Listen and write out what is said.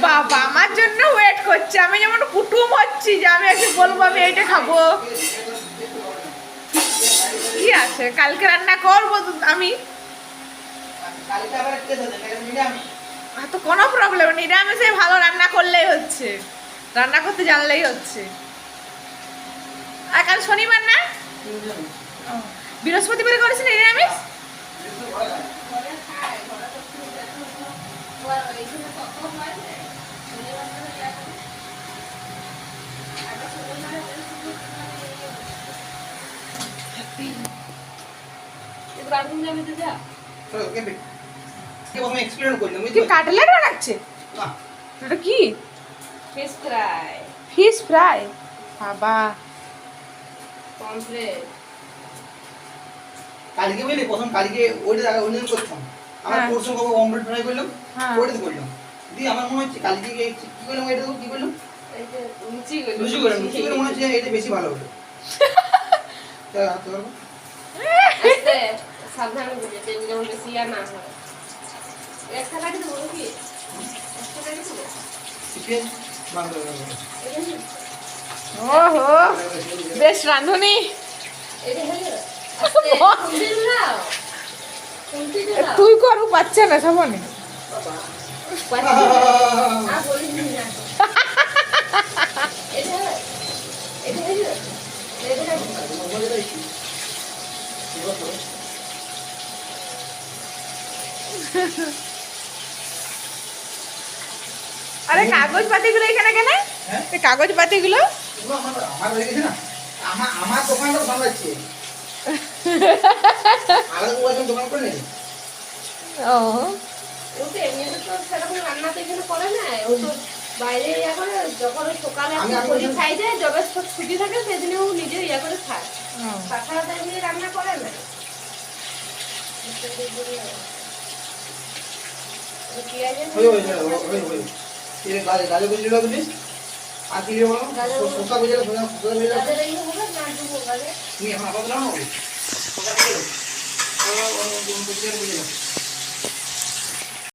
বাবা আমার জন্য ওয়েট করছে, আমি যেমন কুটুম হচ্ছি যে আমি এসে বলবো আমি এইটা খাবো। কি আছে কালকে রান্না করবো আমি, তো কোনো প্রবলেম নেই, নিরামিষে ভালো রান্না করলেই হচ্ছে, রান্না করতে জানলেই হচ্ছে। আর কাল শনিবার না, বৃহস্পতিবার করেছেন নিরামিষ? কাটলেট বানাচ্ছে? ওটা কি? Fish fry. ফিশ ফ্রাই, বাবা। পমফ্রেট। কালকে বুঝলি প্রথম কালকে ওইটা অন্যদিন করতাম, আমার পরশু কবে অমলেট ফ্রাই করলাম, ওইটাতে করলাম দিয়ে আমার মনে হচ্ছে কালকে কি করলাম, এটা কি করলাম, লুচি লুচি করলাম, লুচি করে মনে হচ্ছে এটা বেশি ভালো হলো। হাতে পারবো সাবধানে বুঝে তেল যেমন বেশি আর না হয়। একটা কাটি দেবো কি? একটা কাটি দেবো? চিকেন বাংলা ওহো বেশ রাঁধুনি। এটা হয়ে গেল। কমপ্লিট দাও। কমপ্লিট দাও। তুই করু পাচ্ছে না সবনে বাবা। আর বলিস না। এটা এটা হয়ে গেল। এটা আরে কাগজ পাতিগুলো এখানে কেন? এই কাগজ পাতিগুলো আমার হয়ে গেছে না, আমার দোকানটা সামলাচ্ছে। আলাদা করে দোকান করে নেই। ও ও তো এমনিতে তো সেরকম রান্নাতে এখানে করে না, ও তো বাইরে ইয়া করে, যখন সকালে পুরি খাই যায়, যবে ছুটি থাকে সেদিনে ও নিজে ইয়া করে খায়। তাছাড়া তো এমনি রান্না করে না। গাজর বুঝলি বুঝলিস আর কি বলো শসা বুঝলে শসা বুঝলে তুমি এখন আপাতত না শসা বুঝলে